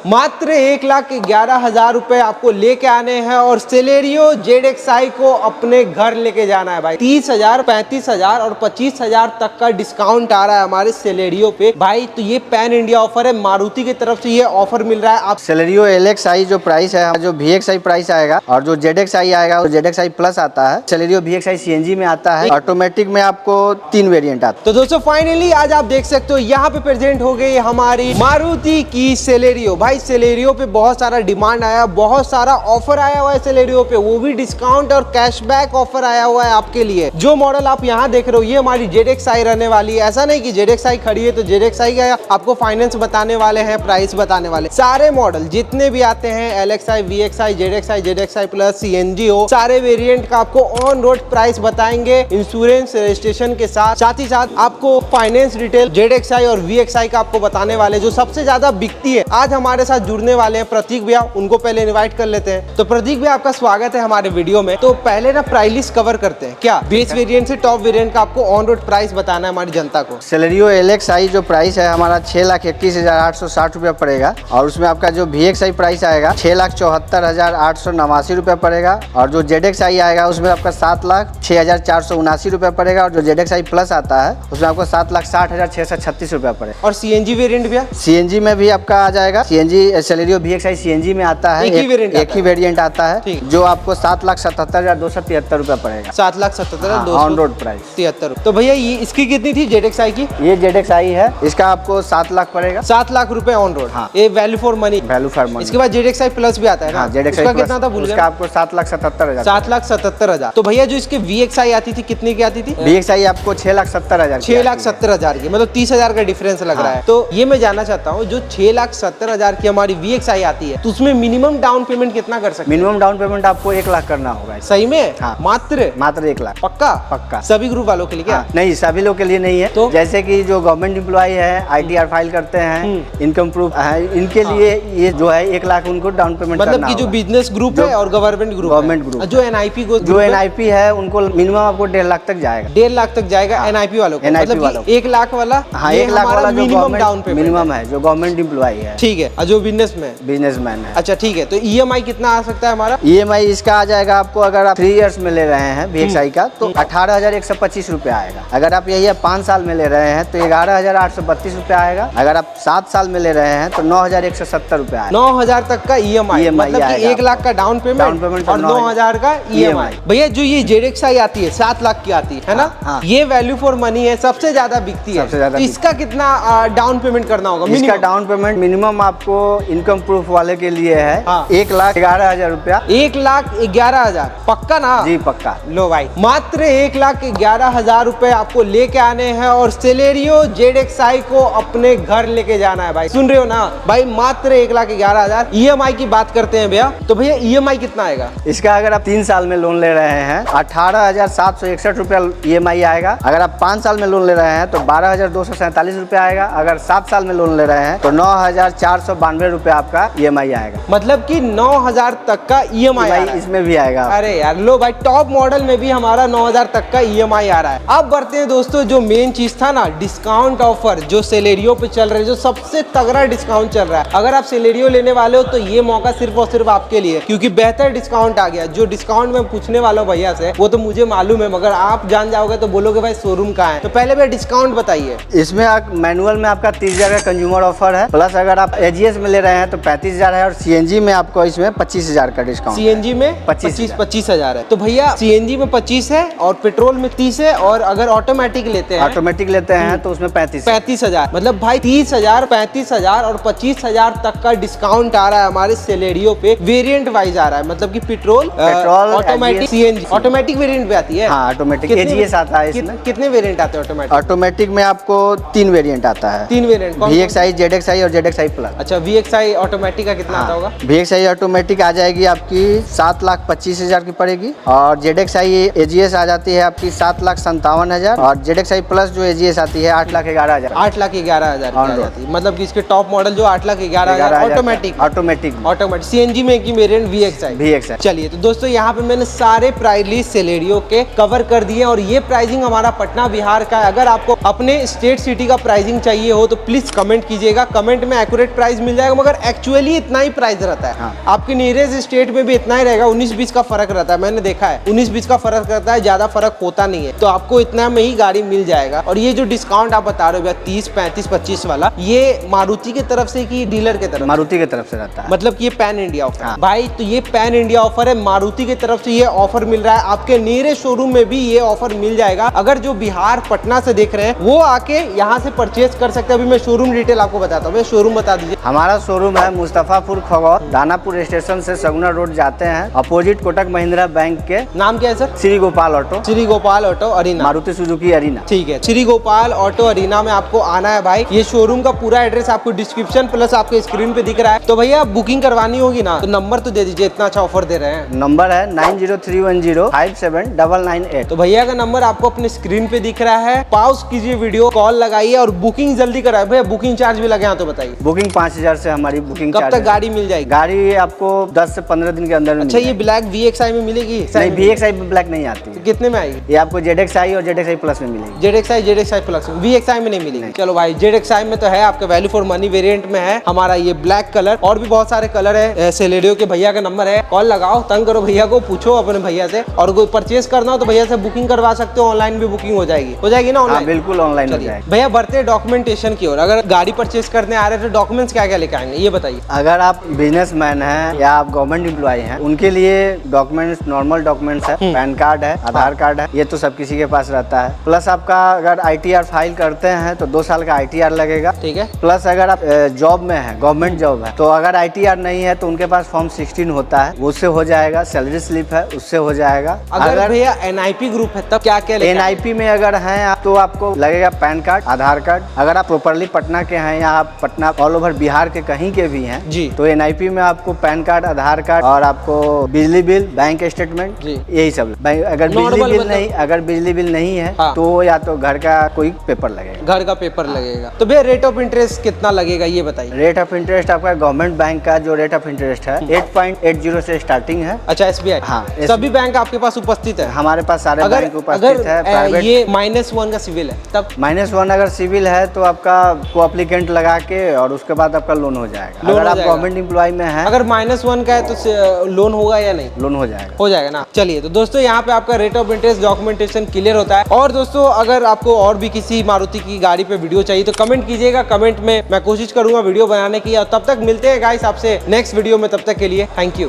मात्र 1,11,000 रुपए आपको लेके आने हैं और सेलेरियो ZXi को अपने घर लेके जाना है भाई। 30,000, 35,000 और 25,000 तक का डिस्काउंट आ रहा है हमारे सेलेरियो पे भाई। तो ये पैन इंडिया ऑफर है, मारुति की तरफ से ये ऑफर मिल रहा है। आप सेलेरियो LXi जो प्राइस है, जो VXi प्राइस आएगा और जो ZXi आएगा वो ZXi प्लस आता है। सेलेरियो VXi CNG में आता है, ऑटोमेटिक में आपको 3 वेरिएंट आता है। तो दोस्तों फाइनली आज आप देख सकते हो यहाँ पे प्रेजेंट हो गई हमारी मारुति की सेलेरियो। भाई सेलेरियो पे बहुत सारा डिमांड आया, बहुत सारा ऑफर आया हुआ है सेलेरियो पे, वो भी डिस्काउंट और कैशबैक ऑफर आया हुआ है आपके लिए। जो मॉडल आप यहाँ देख रहे हो ये हमारी ZXi रहने वाली है। ऐसा नहीं कि ZXi खड़ी है तो ZXi का आपको फाइनेंस बताने वाले हैं, प्राइस बताने वाले। सारे मॉडल जितने भी आते हैं LXi, VXi, ZXi plus CNG हो, सारे वेरिएंट का आपको ऑन रोड प्राइस बताएंगे, इंश्योरेंस रजिस्ट्रेशन के साथ ही साथ आपको फाइनेंस डिटेल ZXi और VXi का आपको बताने वाले जो सबसे ज्यादा बिकती है। आज हमारे साथ जुड़ने वाले हैं प्रतीक भैया, उनको पहले इनवाइट कर लेते हैं। तो प्रतीक भैया आपका स्वागत है हमारे वीडियो में। तो पहले ना प्राइस लिस्ट कवर करते हैं, क्या बेस वेरिएंट से टॉप वेरिएंट का आपको ऑन रोड प्राइस बताना है हमारी जनता को। सेलेरियो LXi जो प्राइस है हमारा 6,31,860 रुपया पड़ेगा और उसमें आपका जो VXi प्राइस आएगा 6,74,889 रुपया पड़ेगा और जो ZXi आएगा उसमें आपका 7,06,479 रुपया पड़ेगा और जो ZXi प्लस आता है उसमें आपको 7,60,636 रुपया पड़ेगा। और CNG वेरिएंट भैया? CNG में भी आपका आ जाएगा। CNG सेलेरियो VXi CNG में आता है, एक ही वेरिएंट आता है जो आपको 7,77,273 रुपया पड़ेगा। 7,77,273 ऑन रोड प्राइस। तो भैया ये इसकी कितनी थी ZXi की? ये ZXi है, इसका आपको 7 लाख पड़ेगा। 7 लाख रुपए ऑन रोड। हाँ। ये वैल्यू फॉर मनी। इसके बाद ZXi प्लस भी आता है ना? हाँ, ZXi उसका कितना था भूल गया? उसका आपको 7,77,000। 7,77,000। तो भैया जो इसके VXi आती थी कितने की आती थी? VXi आपको 6,70,000। 6,70,000 की, मतलब 30,000 का डिफरेंस लग रहा है। तो ये मैं जानना चाहता हूँ जो 6,70,000 की हमारी VXi आती है तो उसमें मिनिमम डाउन पेमेंट कितना कर सकते हैं? मिनिमम डाउन पेमेंट आपको 1 लाख करना होगा। सही में? हाँ। मात्र 1 लाख। पक्का सभी ग्रुप वालों के लिए क्या? हाँ, नहीं सभी लोग के लिए नहीं है। तो जैसे कि जो गवर्नमेंट एम्प्लॉय है, ITR फाइल करते हैं, इनकम प्रूफ है, इनके लिए ये जो है 1 लाख उनको डाउन पेमेंट मतलब कि जो बिजनेस ग्रुप है और गवर्नमेंट ग्रुप जो NIP है उनको मिनिमम आपको 1.5 लाख तक जाएगा। 1.5 लाख तक जाएगा। NIP वालों को मतलब 1 लाख वाला। हाँ, 1 लाख वाला मिनिमम डाउन पेमेंट मिनिमम है जो गवर्नमेंट एम्प्लॉय है। ठीक है। जो बिजनेसमैन है। अच्छा ठीक है। तो EMI कितना आ सकता है हमारा? EMI इसका आ जाएगा आपको, अगर आप 3 इयर्स में ले रहे हैं VXi का तो 18,125 रुपया आएगा। अगर आप यही 5 साल में ले रहे हैं तो 11,832 रुपया आएगा। अगर आप 7 साल में ले रहे हैं तो 9,170 रुपया आएगा। 9,000 तक का EMI मतलब कि 1 लाख का डाउन पेमेंट और 9,000 का EMI। भैया जो ये ZXi आती है 7 लाख की आती है ना? हाँ। ये वैल्यू फॉर मनी है, सबसे ज्यादा बिकती है। तो इसका कितना डाउन पेमेंट करना होगा? इसका डाउन पेमेंट मिनिमम आपको इनकम प्रूफ वाले के लिए है 1,11,000 रुपया। 1,11,000 पक्का ना? जी पक्का। लो भाई मात्र 1,11,000 रुपए आपको लेके आने हैं और सेलेरियो ZXi को अपने घर लेके जाना है भाई। सुन रहे हो ना भाई? मात्र 1,11,000। EMI की बात करते हैं भैया, तो भैया EMI कितना आएगा इसका? अगर आप 3 साल में लोन ले रहे हैं 18,761 रुपया EMI आएगा। अगर आप 5 साल में लोन ले रहे हैं तो 12,247 रुपया आएगा। अगर 7 साल में लोन ले रहे हैं तो 9,492 रुपया आपका EMI आएगा। मतलब कि 9,000 तक का EMI इसमें भी आएगा। अरे यार लो भाई, टॉप मॉडल में भी हमारा 9,000 तक का EMI आ रहा है। अब बढ़ते हैं दोस्तों, जो मेन चीज था ना, डिस्काउंट ऑफर जो सेलेरियो पे चल रहे, जो सबसे तगड़ा डिस्काउंट चल रहा है। अगर आप सेलेरियो लेने वाले हो तो ये मौका सिर्फ और सिर्फ आपके लिए, क्योंकि बेहतर डिस्काउंट आ गया। जो डिस्काउंट मैं पूछने वाला हूँ भैया से वो तो मुझे मालूम है, मगर आप जान जाओगे तो बोलोगे भाई शोरूम कहाँ है। तो पहले भैया डिस्काउंट बताइए। इसमें मैनुअल में आपका 30,000 का कंज्यूमर ऑफर है, प्लस अगर आप AGS में ले रहे हैं तो 35,000 है और CNG में आपको इसमें 25,000 का डिस्काउंट। CNG में 25,000 है। तो भैया CNG में 25 है और पेट्रोल में 30 है, और अगर ऑटोमेटिक लेते हैं तो उसमें 35,000। मतलब भाई 30,000, 35,000 और 25,000 तक का डिस्काउंट आ रहा है हमारे सेलेरियो पे। वेरिएंट वाइज आ रहा है, मतलब कि petrol automatic CNG automatic variant भी आती है। हाँ, ऑटोमेटिक AGS आता है इसमें। कितने वेरिएंट आते हैं ऑटोमेटिक? ऑटोमेटिक में आपको 3 वेरिएंट आता है। 3 वेरिएंट? VXi, ZXi और ZXi प्लस। अच्छा, VXi ऑटोमेटिक का कितना आता होगा? VXi ऑटोमेटिक आ जाएगी आपकी 7,25,000 की पड़ेगी और ZXi AGS आ जाती है आपकी 7,57,000 और ZXi प्लस जो AGS आती है 8,11,000। 8,11,000 की आ जाती है। मतलब कि इसके टॉप मॉडल जो 8,11,000 ऑटोमेटिक CNG में की वेरिएंट VXi। चलिए तो दोस्तों यहाँ पे मैंने सारे प्राइस लिस्ट सेलेरियो के कवर कर दिए और ये प्राइसिंग हमारा पटना बिहार का है। अगर आपको अपने स्टेट सिटी का प्राइसिंग चाहिए हो तो प्लीज कमेंट कीजिएगा, कमेंट में एक्यूरेट प्राइस मिल जाएगा, मगर एक्चुअली इतना ही प्राइस रहता है। आपके नियरेस्ट स्टेट में भी इतना ही रहेगा, 19-20 का फर्क रहता है, मैंने देखा है 19-20 का फर्क रहता है, ज्यादा फर्क होता नहीं है। तो आपको इतना में ही गाड़ी मिल जाएगा। और ये जो डिस्काउंट आप बता रहे हो भैया 30, 35, 25 वाला, ये मारुति की तरफ से कि डीलर की तरफ? मारुति की तरफ से रहता है, मतलब कि ये पैन इंडिया ऑफर है भाई। तो ये पैन इंडिया ऑफर है, मारुति की तरफ से ये ऑफर मिल रहा है। आपके नियरेस्ट शोरूम में भी ये ऑफर मिल जाएगा। अगर जो बिहार पटना से देख रहे हैं वो आके यहाँ से परचेज कर सकते हैं। अभी मैं शोरूम डिटेल आपको बताता हूँ, शोरूम बता दीजिए। हमारा शोरूम है मुस्तफापुर खगौल, दानापुर स्टेशन से सगुना रोड जाते हैं, अपोजिट कोटक महिंद्रा बैंक के। नाम क्या है sir? Shri Gopal auto. Shri Gopal auto arena, Maruti Suzuki arena. ठीक है, श्री गोपाल ऑटो अरीना में आपको आना है भाई। ये शोरूम का पूरा एड्रेस आपको डिस्क्रिप्शन प्लस आपके स्क्रीन पे दिख रहा है। तो भैया बुकिंग करवानी होगी ना, तो नंबर तो दे दीजिए, इतना अच्छा ऑफर दे रहे हैं। नंबर है 9031057998। तो भैया का नंबर आपको अपने स्क्रीन पे दिख रहा है। पॉज कीजिए वीडियो, कॉल लगाइए और बुकिंग जल्दी कराए। भैया बुकिंग चार्ज भी लगे यहाँ तो बताइए। बुकिंग 5000 से हमारी बुकिंग। कब तक गाड़ी मिल जाएगी? गाड़ी आपको 10 से 15 दिन के अंदर। अच्छा, ये ब्लैक VXI में मिलेगी? नहीं, VXI ब्लैक नहीं आती है। कितने में आएगी? ये आपको ZXI और ZXI प्लस में मिलेगी। ZXI प्लस में, VXI में नहीं मिलेगी। चलो भाई, ZXI में तो है, आपका वैल्यू फॉर मनी वेरिएंट में है हमारा ये ब्लैक कलर। और भी बहुत सारे कलर है। सेलेरियो के भैया का नंबर है, कॉल लगाओ, तंग करो भैया को, पूछो अपने भैया से। और कोई परचेज करना हो तो भैया से बुकिंग करवा सकते हो। ऑनलाइन भी बुकिंग हो जाएगी ना? ऑनलाइन बिल्कुल ऑनलाइन हो जाएगी। भैया बढ़ते डॉक्यूमेंटेशन की ओर, अगर गाड़ी परचेज करने आ रहे हैं तो डॉक्यूमेंट्स क्या क्या लेके आएंगे ये बताइए। अगर आप बिजनेसमैन हैं या आप गवर्नमेंट एम्प्लॉय हैं, उनके लिए डॉक्यूमेंट्स नॉर्मल डॉक्यूमेंट्स है, पैन कार्ड है, आधार कार्ड है, ये तो सब किसी के पास रहता है। प्लस आपका अगर ITR फाइल करते हैं तो 2 साल का ITR लगेगा, ठीक है। प्लस अगर आप जॉब में है, गवर्नमेंट जॉब है, तो अगर ITR नहीं है तो उनके पास फॉर्म 16 होता है, उससे हो जाएगा। सैलरी स्लिप है, उससे हो जाएगा। अगर भैया NIP ग्रुप है तब क्या क्या NIP में अगर हैं आप तो आपको लगेगा पैन कार्ड, आधार कार्ड। अगर आप प्रॉपरली पटना के हैं या आप पटना ऑल ओवर बिहार के कहीं के भी हैं जी, तो NIP में आपको पैन कार्ड, आधार कार्ड और आपको बिजली बिल, बैंक स्टेटमेंट, यही सब। अगर बिजली बिल नहीं है तो या तो घर का कोई पेपर लगेगा, घर का पेपर लगेगा। तो भैया रेट ऑफ इंटरेस्ट कितना लगेगा ये बताइए। रेट ऑफ इंटरेस्ट आपका गवर्नमेंट बैंक का जो रेट ऑफ इंटरेस्ट है 8.80 से स्टार्टिंग है। अच्छा, SBI? हाँ, सभी बैंक आपके पास उपस्थित है? हमारे पास सारे बैंक उपस्थित है। प्राइवेट ये -1 का सिविल है तब? -1 अगर सिविल है तो आपका को एप्लीकेंट लगा के और उसके बाद आपका लोन हो जाएगा। अगर आप गवर्नमेंट एम्प्लॉय में हैं, अगर -1 का है तो लोन होगा या नहीं? लोन हो जाएगा, हो जाएगा ना। चलिए, तो दोस्तों यहाँ पे आपका rate of interest documentation clear होता है। और दोस्तों अगर आपको और भी किसी मारुति की गाड़ी पे वीडियो चाहिए तो कमेंट कीजिएगा। कमेंट में मैं कोशिश करूंगा वीडियो बनाने की। और तब तक मिलते हैं गाइस आपसे नेक्स्ट वीडियो में। तब तक के लिए थैंक यू।